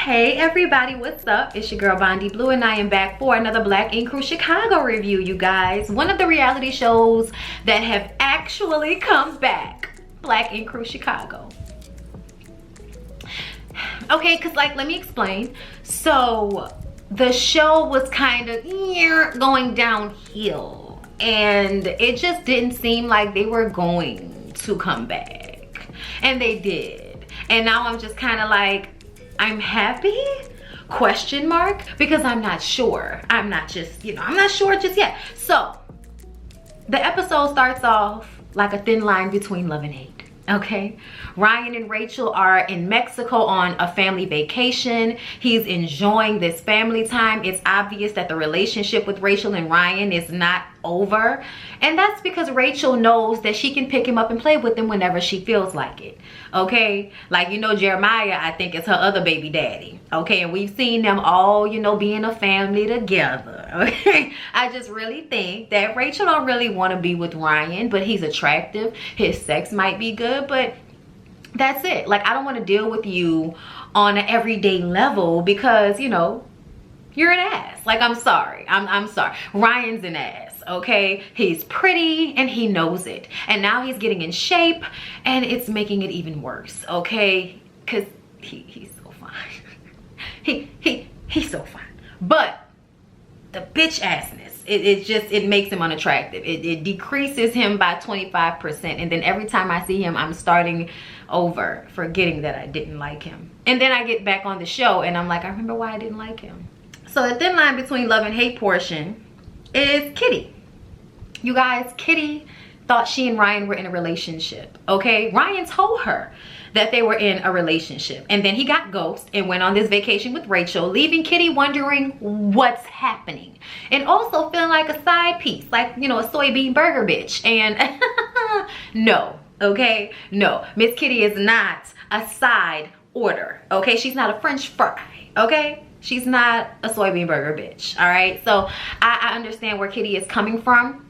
Hey everybody, what's up? It's your girl Bondi Blue and I am back for another Black Ink Crew Chicago review, you guys. One of the reality shows that have actually come back. Black Ink Crew Chicago. Okay, cause like, let me explain. So the show was kind of going downhill and it just didn't seem like they were going to come back. And they did. And now I'm just kind of like, I'm happy? Question mark? Because I'm not sure. I'm not just, I'm not sure just yet. So, the episode starts off like a thin line between love and hate, okay? Ryan and Rachel are in Mexico on a family vacation. He's enjoying this family time. It's obvious that the relationship with Rachel and Ryan is not over. And that's because Rachel knows that she can pick him up and play with him whenever she feels like it. Okay? Like, Jeremiah, I think, is her other baby daddy. Okay? And we've seen them all, being a family together. Okay? I just really think that Rachel don't really want to be with Ryan, but he's attractive. His sex might be good, but that's it. Like, I don't want to deal with you on an everyday level because, you're an ass. Like, I'm sorry. I'm sorry. Ryan's an ass. Okay, he's pretty and he knows it, and now he's getting in shape and it's making it even worse. Okay, because he's so fine. he's so fine, but the bitch assness, it makes him unattractive. It decreases him by 25%, and then every time I see him, I'm starting over, forgetting that I didn't like him. And then I get back on the show and I'm like, I remember why I didn't like him. So the thin line between love and hate portion is Kitty. You guys, Kitty thought she and Ryan were in a relationship, okay? Ryan told her that they were in a relationship, and then he got ghosted and went on this vacation with Rachel, leaving Kitty wondering what's happening and also feeling like a side piece, like, a soybean burger bitch. And no, okay? No, Miss Kitty is not a side order, okay? She's not a French fry, okay? She's not a soybean burger bitch, all right? So I understand where Kitty is coming from.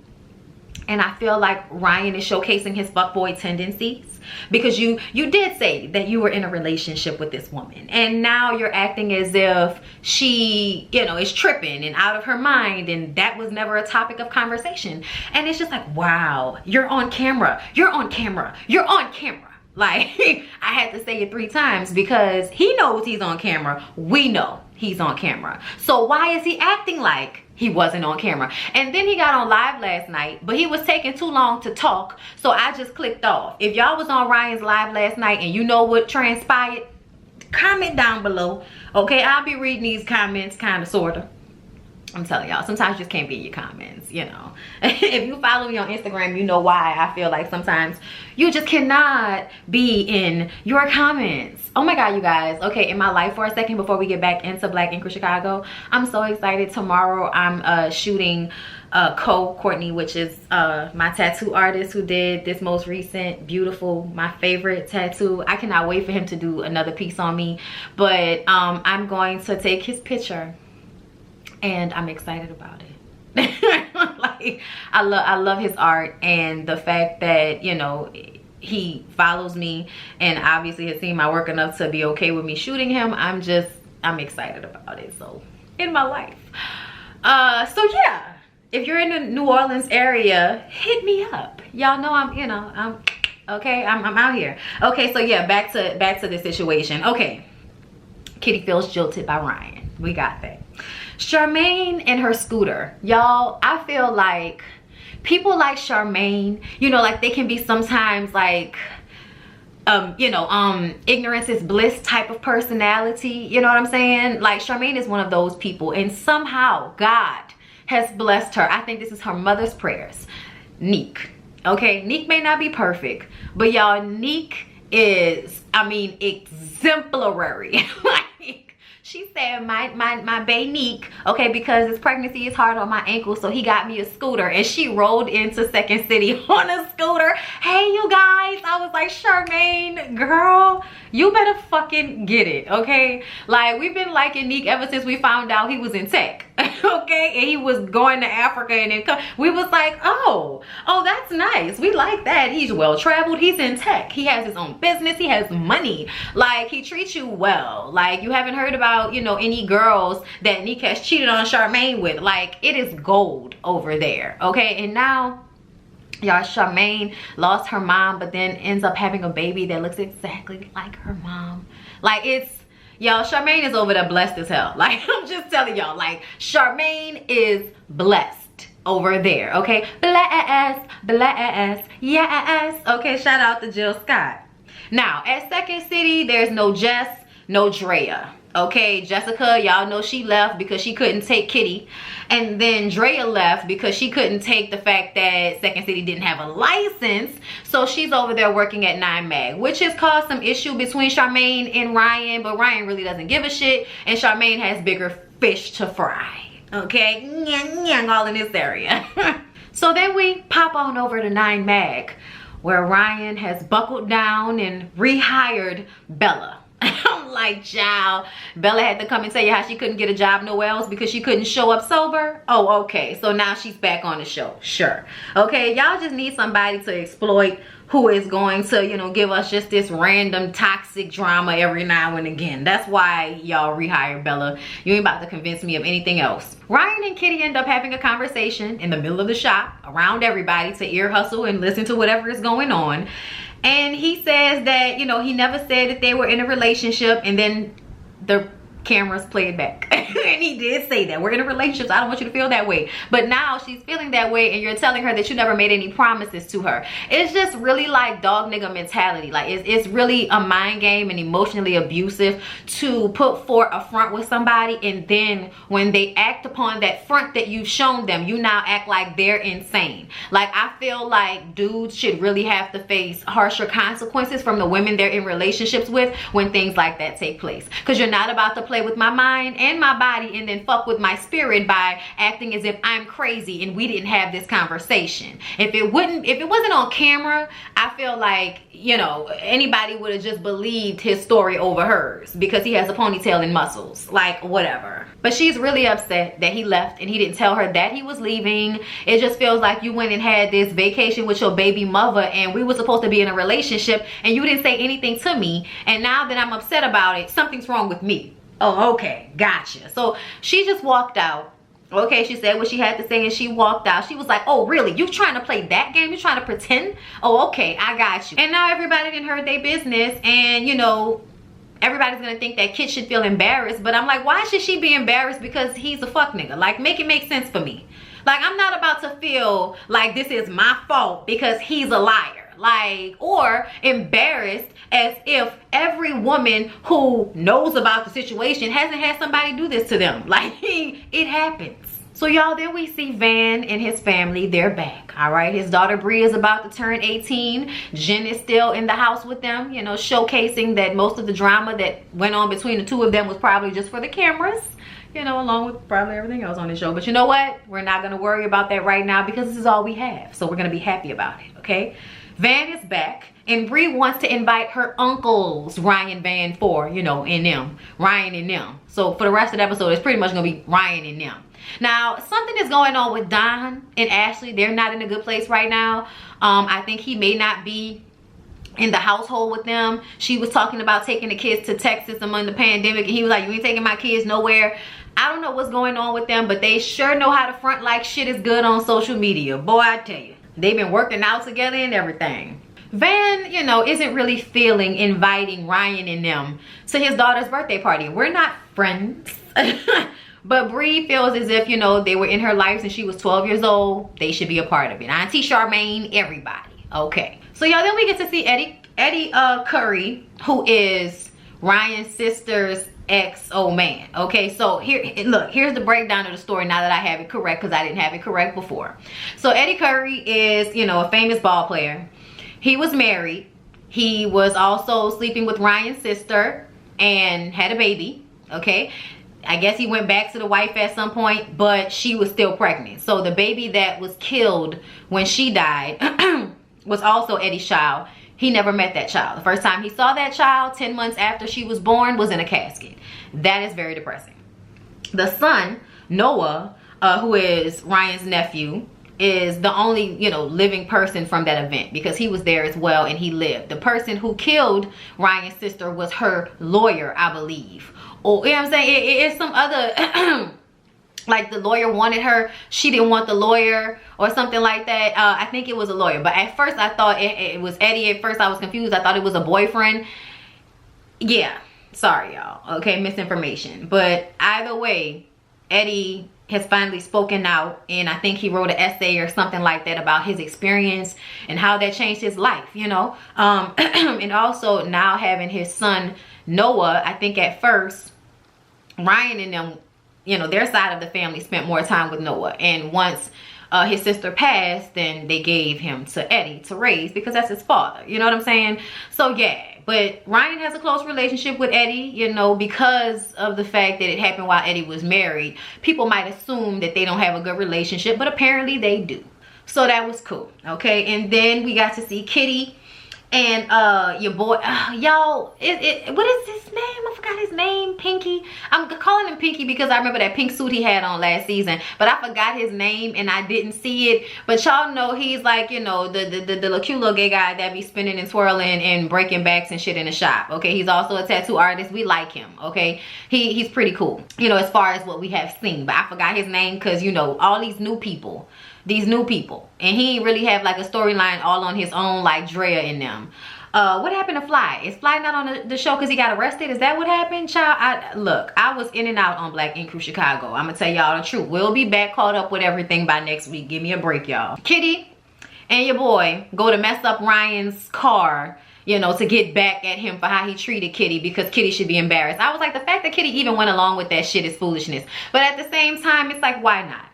And I feel like Ryan is showcasing his fuckboy tendencies because you did say that you were in a relationship with this woman. And now you're acting as if she, is tripping and out of her mind. And that was never a topic of conversation. And it's just like, wow, you're on camera. You're on camera. You're on camera. Like, I had to say it 3 times because he knows he's on camera. We know he's on camera. So why is he acting like he wasn't on camera? And then he got on live last night, but he was taking too long to talk. So I just clicked off. If y'all was on Ryan's live last night and you know what transpired, comment down below. Okay, I'll be reading these comments, kind of, sort of. I'm telling y'all, sometimes you just can't be in your comments, If you follow me on Instagram, you know why I feel like sometimes you just cannot be in your comments. Oh my God, you guys. Okay, in my life for a second before we get back into Black Ink Crew Chicago, I'm so excited. Tomorrow, I'm shooting Courtney, which is my tattoo artist who did this most recent, beautiful, my favorite tattoo. I cannot wait for him to do another piece on me. But I'm going to take his picture. And I'm excited about it. Like, I love his art, and the fact that, he follows me and obviously has seen my work enough to be okay with me shooting him. I'm excited about it. So, in my life. So yeah, if you're in the New Orleans area, hit me up. Y'all know I'm okay, I'm out here. Okay, so yeah, back to the situation. Okay, Kitty feels jilted by Ryan. We got that. Charmaine and her scooter. Y'all, I feel like people like Charmaine, like they can be sometimes like, ignorance is bliss type of personality. You know what I'm saying? Like, Charmaine is one of those people, and somehow God has blessed her. I think this is her mother's prayers. Nick. Okay, Nick may not be perfect, but y'all, Nick is, exemplary. Like, She said my bae Nick, okay, because his pregnancy is hard on my ankle, so he got me a scooter. And she rolled into Second City on a scooter. Hey, you guys. I was like, Charmaine, girl, you better fucking get it, okay? Like, we've been liking Nick ever since we found out he was in tech, okay? And he was going to Africa and then we was like, oh, that's nice. We like that. He's well-traveled. He's in tech. He has his own business. He has money. Like, he treats you well. Like, you haven't heard about, you know, any girls that Nick has cheated on Charmaine with. Like, it is gold over there, okay? And now, y'all, Charmaine lost her mom, but then ends up having a baby that looks exactly like her mom. Like, it's, y'all, Charmaine is over there blessed as hell. Like, I'm just telling y'all, like, Charmaine is blessed over there, okay? Bless, yes. Okay, shout out to Jill Scott. Now, at Second City, there's no Jess, no Drea. Okay, Jessica, y'all know she left because she couldn't take Kitty. And then Drea left because she couldn't take the fact that Second City didn't have a license. So she's over there working at 9 Mag, which has caused some issue between Charmaine and Ryan. But Ryan really doesn't give a shit. And Charmaine has bigger fish to fry. Okay, all in this area. So then we pop on over to 9 Mag, where Ryan has buckled down and rehired Bella. I'm like, child, Bella had to come and tell you how she couldn't get a job nowhere else because she couldn't show up sober. Oh, okay, so now she's back on the show. Sure. Okay, y'all just need somebody to exploit who is going to, you know, give us just this random toxic drama every now and again. That's why y'all rehired Bella. You ain't about to convince me of anything else. Ryan and Kitty end up having a conversation in the middle of the shop around everybody to ear hustle and listen to whatever is going on. And he says that, you know, he never said that they were in a relationship, and then the cameras played back. And he did say that we're in a relationship, so I don't want you to feel that way. But now she's feeling that way, and you're telling her that you never made any promises to her. It's just really like dog nigga mentality. Like, it's really a mind game and emotionally abusive to put forth a front with somebody, and then when they act upon that front that you've shown them, you now act like they're insane. Like, I feel like dudes should really have to face harsher consequences from the women they're in relationships with when things like that take place. Because you're not about to play with my mind and my body and then fuck with my spirit by acting as if I'm crazy and we didn't have this conversation. If it wasn't on camera, I feel like, you know, anybody would have just believed his story over hers because he has a ponytail and muscles. Like, whatever. But she's really upset that he left and he didn't tell her that he was leaving. It just feels like you went and had this vacation with your baby mother and we were supposed to be in a relationship and you didn't say anything to me, and now that I'm upset about it, something's wrong with me. Oh, okay, gotcha. So she just walked out. Okay, she said what she had to say and she walked out. She was like, oh, really? You trying to play that game? You trying to pretend? Oh, okay, I got you. And now everybody done heard their business, and, you know, everybody's gonna think that Kit should feel embarrassed. But I'm like, why should she be embarrassed because he's a fuck nigga? Like, make it make sense for me. Like, I'm not about to feel like this is my fault because he's a liar. Like, or embarrassed as if every woman who knows about the situation hasn't had somebody do this to them. Like, it happens. So y'all, then we see Van and his family. They're back, all right? His daughter Bree is about to turn 18. Jen is still in the house with them, you know, showcasing that most of the drama that went on between the two of them was probably just for the cameras, you know, along with probably everything else on the show. But you know what? We're not gonna worry about that right now because this is all we have. So we're gonna be happy about it, okay? Van is back, and Bree wants to invite her uncles, Ryan Van 4, you know, and them, Ryan and them. So for the rest of the episode, it's pretty much gonna be Ryan and them. Now, something is going on with Don and Ashley. They're not in a good place right now. I think he may not be in the household with them. She was talking about taking the kids to Texas among the pandemic, and he was like, you ain't taking my kids nowhere. I don't know what's going on with them, but they sure know how to front like shit is good on social media. Boy, I tell you. They've been working out together and everything. Van, you know, isn't really feeling inviting Ryan and them to his daughter's birthday party. We're not friends. But Bree feels as if, you know, they were in her life since she was 12 years old. They should be a part of it. Auntie Charmaine, everybody. Okay. So y'all, then we get to see Eddie Curry, who is Ryan's sister's ex-old man. Okay, so here's the breakdown of the story now that I have it correct, because I didn't have it correct before. So Eddie Curry is, you know, a famous ball player. He was married. He was also sleeping with Ryan's sister and had a baby. okay? I guess he went back to the wife at some point, but she was still pregnant. So the baby that was killed when she died was also Eddie's child. He never met that child. The first time he saw that child 10 months after she was born was in a casket. That is very depressing. The son, Noah, who is Ryan's nephew, is the only, you know, living person from that event because he was there as well and he lived. The person who killed Ryan's sister was her lawyer, I believe. Or, you know what I'm saying? It's some other, like the lawyer wanted her. She didn't want the lawyer or something like that. I think it was a lawyer. But at first I thought it was Eddie. At first I was confused. I thought it was a boyfriend. Yeah. Sorry, y'all. Okay, misinformation. But either way, Eddie has finally spoken out, and I think he wrote an essay or something like that about his experience and how that changed his life, you know. And also now having his son Noah, I think at first Ryan and them, you know, their side of the family spent more time with Noah, and once his sister passed, then they gave him to Eddie to raise because that's his father, you know what I'm saying? So yeah. But Ryan has a close relationship with Eddie, you know, because of the fact that it happened while Eddie was married. People might assume that they don't have a good relationship, but apparently they do. So that was cool, okay? And then we got to see Kitty and your boy, y'all, what is his name? I forgot his name. Pinky. I'm calling him Pinky because I remember that pink suit he had on last season, but I forgot his name and I didn't see it. But y'all know he's like, you know, the little cute little gay guy that be spinning and twirling and breaking backs and shit in the shop, okay? He's also a tattoo artist. We like him, okay? He's pretty cool, you know, as far as what we have seen. But I forgot his name because, you know, all these new people, and he ain't really have like a storyline all on his own like Drea in them. What happened to Fly? Is Fly not on the show because he got arrested? Is that what happened, child? Look, I was in and out on Black Ink Crew Chicago. I'm gonna tell y'all the truth. We'll be back caught up with everything by next week. Give me a break, y'all. Kitty and your boy go to mess up Ryan's car, you know, to get back at him for how he treated Kitty because Kitty should be embarrassed. I was like, the fact that Kitty even went along with that shit is foolishness. But at the same time, it's like, why not?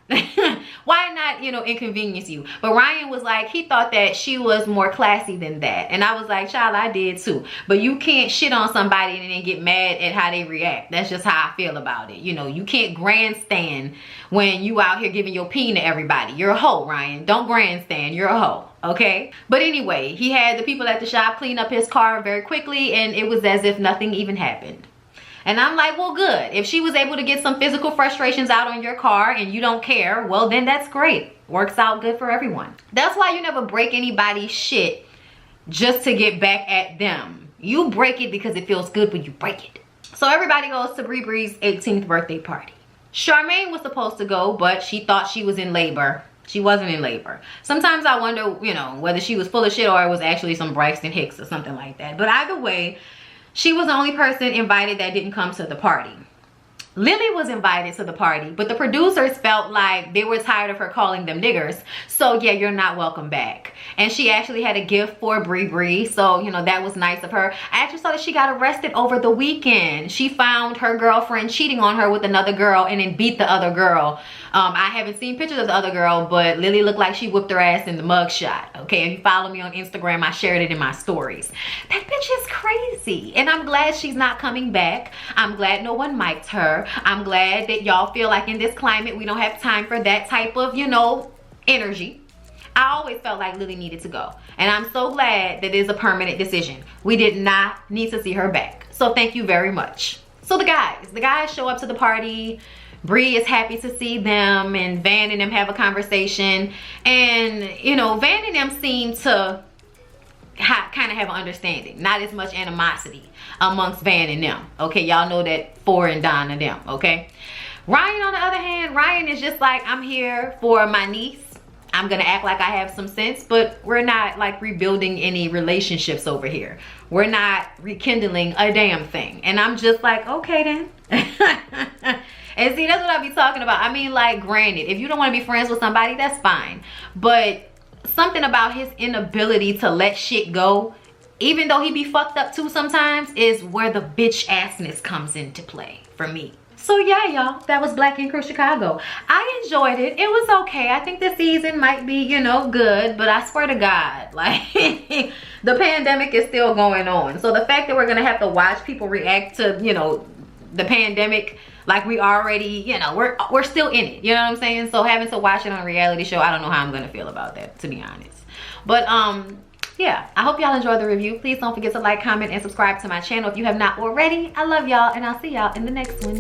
Why not, you know, inconvenience you? But Ryan was like, he thought that she was more classy than that. And I was like, child, I did too. But you can't shit on somebody and then get mad at how they react. That's just how I feel about it. You know, you can't grandstand when you out here giving your peen to everybody. You're a hoe, Ryan. Don't grandstand. You're a hoe. Okay? But anyway, he had the people at the shop clean up his car very quickly and it was as if nothing even happened. And I'm like, well, good. If she was able to get some physical frustrations out on your car and you don't care, well, then that's great. Works out good for everyone. That's why you never break anybody's shit just to get back at them. You break it because it feels good when you break it. So everybody goes to Bri's 18th birthday party. Charmaine was supposed to go, but she thought she was in labor. She wasn't in labor. Sometimes I wonder, you know, whether she was full of shit or it was actually some Braxton Hicks or something like that. But either way, she was the only person invited that didn't come to the party. Lily was invited to the party, but the producers felt like they were tired of her calling them niggers. So yeah, you're not welcome back. And she actually had a gift for Bri. So, you know, that was nice of her. I actually saw that she got arrested over the weekend. She found her girlfriend cheating on her with another girl and then beat the other girl. I haven't seen pictures of the other girl, but Lily looked like she whooped her ass in the mugshot. Okay, if you follow me on Instagram, I shared it in my stories. That bitch is crazy. And I'm glad she's not coming back. I'm glad no one mic'd her. I'm glad that y'all feel like in this climate, we don't have time for that type of, you know, energy. I always felt like Lily needed to go. And I'm so glad that it is a permanent decision. We did not need to see her back. So thank you very much. So the guys show up to the party. Bri is happy to see them, and Van and them have a conversation. And, you know, Van and them seem to kind of have an understanding. Not as much animosity amongst Van and them. Okay, y'all know that For and Don and them, okay? Ryan, on the other hand, Ryan is just like, I'm here for my niece. I'm gonna act like I have some sense, but we're not like rebuilding any relationships over here. We're not rekindling a damn thing. And I'm just like, okay then. And see, that's what I be talking about. I mean, like, granted, if you don't want to be friends with somebody, that's fine. But something about his inability to let shit go, even though he be fucked up too sometimes, is where the bitch assness comes into play for me. So yeah, y'all, that was Black Ink Crew Chicago. I enjoyed it. It was okay. I think the season might be, you know, good, but I swear to God, like, the pandemic is still going on. So the fact that we're gonna have to watch people react to, you know, the pandemic, like we already, you know, we're still in it, you know what I'm saying? So having to watch it on a reality show, I don't know how I'm gonna feel about that, to be honest. But yeah, I hope y'all enjoyed the review. Please don't forget to like, comment, and subscribe to my channel if you have not already. I love y'all, and I'll see y'all in the next one.